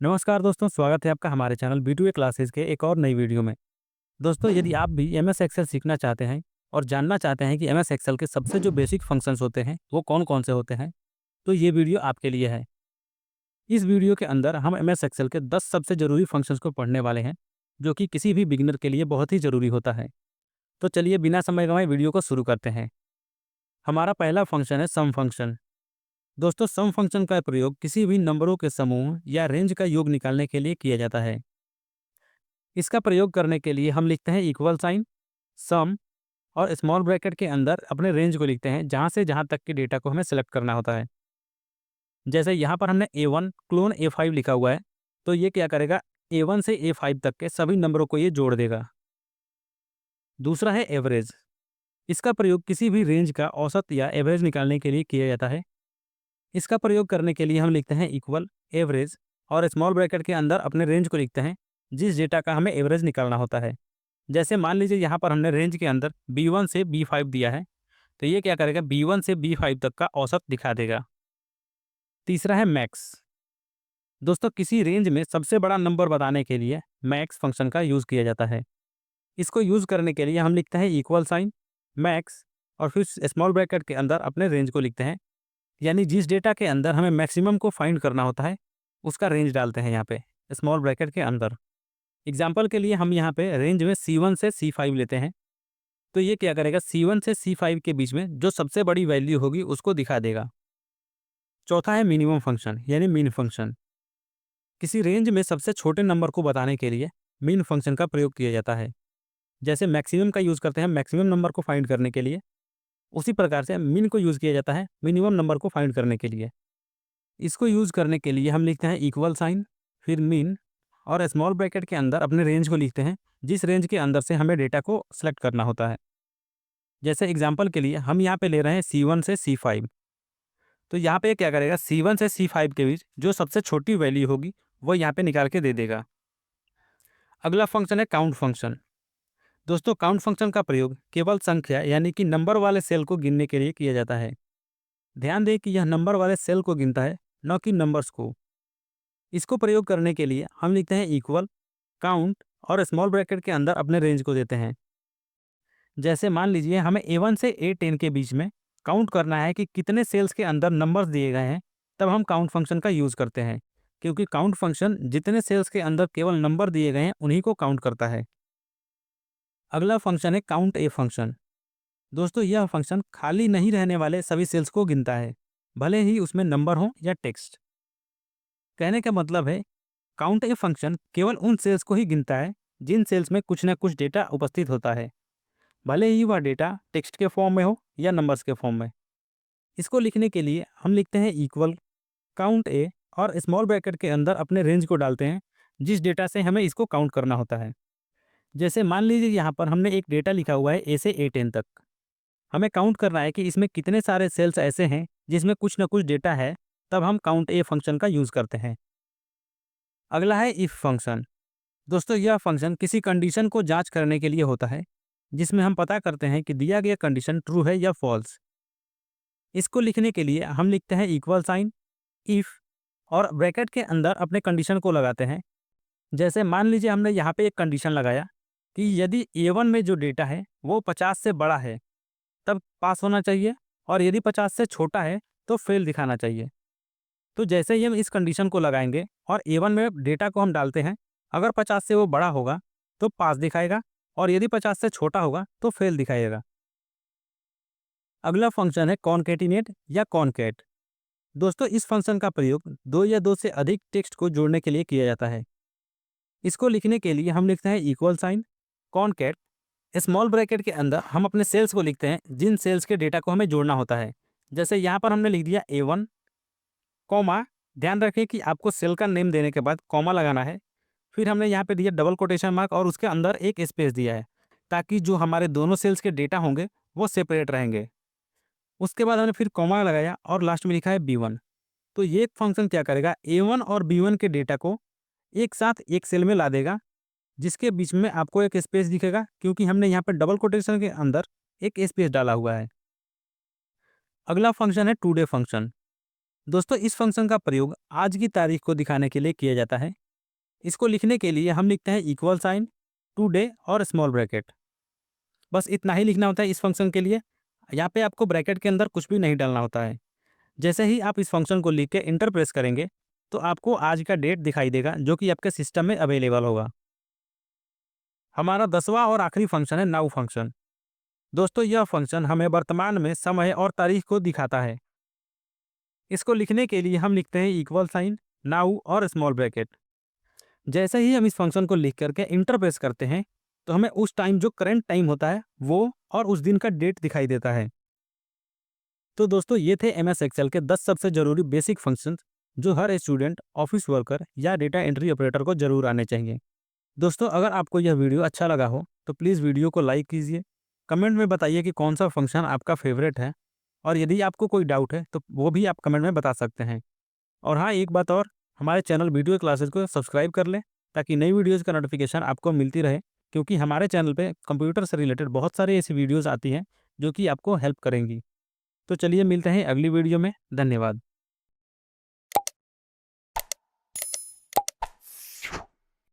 नमस्कार दोस्तों, स्वागत है आपका हमारे चैनल B2A क्लासेस के एक और नई वीडियो में। दोस्तों, यदि आप भी MS एक्सेल सीखना चाहते हैं और जानना चाहते हैं कि MS एक्सेल के सबसे जो बेसिक फंक्शंस होते हैं वो कौन-कौन से होते हैं, तो ये वीडियो आपके लिए है। इस वीडियो के अंदर हम MS एक्सेल के 10 सबसे ज़रूरी फंक्शंस को पढ़ने वाले हैं, जो कि किसी भी बिगिनर के लिए बहुत ही ज़रूरी होता है। तो चलिए बिना समय गंवाए वीडियो को शुरू करते हैं। हमारा पहला फंक्शन है सम फंक्शन। दोस्तों, सम फंक्शन का प्रयोग किसी भी नंबरों के समूह या रेंज का योग निकालने के लिए किया जाता है। इसका प्रयोग करने के लिए हम लिखते हैं इक्वल साइन, सम और स्मॉल ब्रैकेट के अंदर अपने रेंज को लिखते हैं जहाँ से जहाँ तक के डेटा को हमें सेलेक्ट करना होता है। जैसे यहाँ पर हमने A1 क्लोन A5 लिखा हुआ है, तो ये क्या करेगा, A1 से A5 तक के सभी नंबरों को ये जोड़ देगा। दूसरा है एवरेज। इसका प्रयोग किसी भी रेंज का औसत या एवरेज निकालने के लिए किया जाता है। इसका प्रयोग करने के लिए हम लिखते हैं इक्वल एवरेज और स्मॉल ब्रैकेट के अंदर अपने रेंज को लिखते हैं जिस डेटा का हमें एवरेज निकालना होता है। जैसे मान लीजिए यहाँ पर हमने रेंज के अंदर B1 से B5 दिया है, तो ये क्या करेगा, B1 से B5 तक का औसत दिखा देगा। तीसरा है मैक्स। दोस्तों, किसी रेंज में सबसे बड़ा नंबर बताने के लिए मैक्स फंक्शन का यूज़ किया जाता है। इसको यूज़ करने के लिए हम लिखते हैं इक्वल साइन मैक्स और फिर स्मॉल ब्रैकेट के अंदर अपने रेंज को लिखते हैं, यानी जिस डेटा के अंदर हमें मैक्सिमम को फाइंड करना होता है उसका रेंज डालते हैं यहाँ पे स्मॉल ब्रैकेट के अंदर। एग्जाम्पल के लिए हम यहाँ पे रेंज में C1 से C5 लेते हैं, तो ये क्या करेगा, C1 से C5 के बीच में जो सबसे बड़ी वैल्यू होगी उसको दिखा देगा। चौथा है मिनिमम फंक्शन यानी मीन फंक्शन। किसी रेंज में सबसे छोटे नंबर को बताने के लिए मीन फंक्शन का प्रयोग किया जाता है। जैसे मैक्सिमम का यूज़ करते हैं मैक्सिमम नंबर को फाइंड करने के लिए, उसी प्रकार से मिन को यूज़ किया जाता है मिनिमम नंबर को फाइंड करने के लिए। इसको यूज़ करने के लिए हम लिखते हैं इक्वल साइन, फिर मीन और स्मॉल ब्रैकेट के अंदर अपने रेंज को लिखते हैं जिस रेंज के अंदर से हमें डेटा को सेलेक्ट करना होता है। जैसे एग्जांपल के लिए हम यहाँ पे ले रहे हैं C1 से C5, तो यहाँ पे क्या करेगा, C1 से C5 के बीच जो सबसे छोटी वैल्यू होगी वो यहाँ पे निकाल के दे देगा। अगला फंक्शन है काउंट फंक्शन। दोस्तों, काउंट फंक्शन का प्रयोग केवल संख्या यानी कि नंबर वाले सेल को गिनने के लिए किया जाता है। ध्यान दें कि यह नंबर वाले सेल को गिनता है, न कि नंबर्स को। इसको प्रयोग करने के लिए हम लिखते हैं इक्वल काउंट और स्मॉल ब्रैकेट के अंदर अपने रेंज को देते हैं। जैसे मान लीजिए हमें A1 से A10 के बीच में काउंट करना है कि कितने सेल्स के अंदर नंबर्स दिए गए हैं, तब हम काउंट फंक्शन का यूज़ करते हैं, क्योंकि काउंट फंक्शन जितने सेल्स के अंदर केवल नंबर दिए गए हैं उन्हीं को काउंट करता है। अगला फंक्शन है काउंट ए फंक्शन। दोस्तों, यह फंक्शन खाली नहीं रहने वाले सभी सेल्स को गिनता है, भले ही उसमें नंबर हो या टेक्स्ट। कहने का मतलब है, काउंट ए फंक्शन केवल उन सेल्स को ही गिनता है जिन सेल्स में कुछ न कुछ डेटा उपस्थित होता है, भले ही वह डेटा टेक्स्ट के फॉर्म में हो या नंबर्स के फॉर्म में। इसको लिखने के लिए हम लिखते हैं इक्वल काउंट ए और स्मॉल ब्रैकेट के अंदर अपने रेंज को डालते हैं जिस डेटा से हमें इसको काउंट करना होता है। जैसे मान लीजिए यहाँ पर हमने एक डेटा लिखा हुआ है A से A10 तक। हमें काउंट करना है कि इसमें कितने सारे सेल्स ऐसे हैं जिसमें कुछ न कुछ डेटा है, तब हम काउंट ए फंक्शन का यूज़ करते हैं। अगला है इफ फंक्शन। दोस्तों, यह फंक्शन किसी कंडीशन को जांच करने के लिए होता है, जिसमें हम पता करते हैं कि दिया गया कंडीशन ट्रू है या फॉल्स। इसको लिखने के लिए हम लिखते हैं इक्वल साइन इफ और ब्रैकेट के अंदर अपने कंडीशन को लगाते हैं। जैसे मान लीजिए हमने यहाँ पे एक कंडीशन लगाया कि यदि A1 में जो डेटा है वो 50 से बड़ा है तब पास होना चाहिए, और यदि 50 से छोटा है तो फेल दिखाना चाहिए। तो जैसे ही हम इस कंडीशन को लगाएंगे और A1 में डेटा को हम डालते हैं, अगर 50 से वो बड़ा होगा तो पास दिखाएगा, और यदि 50 से छोटा होगा तो फेल दिखाएगा। अगला फंक्शन है कॉनकेटिनेट या कॉनकैट। दोस्तों, इस फंक्शन का प्रयोग दो या दो से अधिक टेक्स्ट को जोड़ने के लिए किया जाता है। इसको लिखने के लिए हम लिखते हैं equal sign concat, small bracket के अंदर हम अपने सेल्स को लिखते हैं जिन सेल्स के डेटा को हमें जोड़ना होता है। जैसे यहाँ पर हमने लिख दिया A1 कॉमा, ध्यान रखें कि आपको सेल का नेम देने के बाद कॉमा लगाना है। फिर हमने यहाँ पे दिया डबल कोटेशन मार्क और उसके अंदर एक स्पेस दिया है, ताकि जो हमारे दोनों सेल्स के डेटा होंगे वो सेपरेट रहेंगे। उसके बाद हमने फिर कॉमा लगाया और लास्ट में लिखा है B1। तो ये फंक्शन क्या करेगा, A1 और B1 के डेटा को एक साथ एक सेल में ला देगा, जिसके बीच में आपको एक स्पेस दिखेगा, क्योंकि हमने यहाँ पे डबल कोटेशन के अंदर एक स्पेस डाला हुआ है। अगला फंक्शन है टुडे फंक्शन। दोस्तों इस फंक्शन का प्रयोग आज की तारीख को दिखाने के लिए किया जाता है। इसको लिखने के लिए हम लिखते हैं इक्वल साइन, टुडे और स्मॉल ब्रैकेट। बस इतना ही लिखना होता है इस फंक्शन के लिए। यहाँ पे आपको ब्रैकेट के अंदर कुछ भी नहीं डालना होता है। जैसे ही आप इस फंक्शन को लिख के इंटर प्रेस करेंगे तो आपको आज का डेट दिखाई देगा जो कि आपके सिस्टम में अवेलेबल होगा। हमारा 10वां और आखिरी फंक्शन है नाउ फंक्शन। दोस्तों यह फंक्शन हमें वर्तमान में समय और तारीख को दिखाता है। इसको लिखने के लिए हम लिखते हैं इक्वल साइन, नाउ और स्मॉल ब्रैकेट। जैसे ही हम इस फंक्शन को लिख करके इंटर प्रेस करते हैं तो हमें उस टाइम जो करंट टाइम होता है वो और उस दिन का डेट दिखाई देता है। तो दोस्तों ये थे एमएस एक्सेल के 10 सबसे जरूरी बेसिक फंक्शंस जो हर स्टूडेंट, ऑफिस वर्कर या डेटा एंट्री ऑपरेटर को जरूर आने चाहिए। दोस्तों अगर आपको यह वीडियो अच्छा लगा हो तो प्लीज़ वीडियो को लाइक कीजिए। कमेंट में बताइए कि कौन सा फंक्शन आपका फेवरेट है, और यदि आपको कोई डाउट है तो वो भी आप कमेंट में बता सकते हैं। और हाँ, एक बात और, हमारे चैनल वीडियो क्लासेस को सब्सक्राइब कर लें ताकि नई वीडियोज़ का नोटिफिकेशन आपको मिलती रहे, क्योंकि हमारे चैनल पे कंप्यूटर से रिलेटेड बहुत सारी ऐसी वीडियोज़ आती हैं जो कि आपको हेल्प करेंगी। तो चलिए मिलते हैं अगली वीडियो में। धन्यवाद।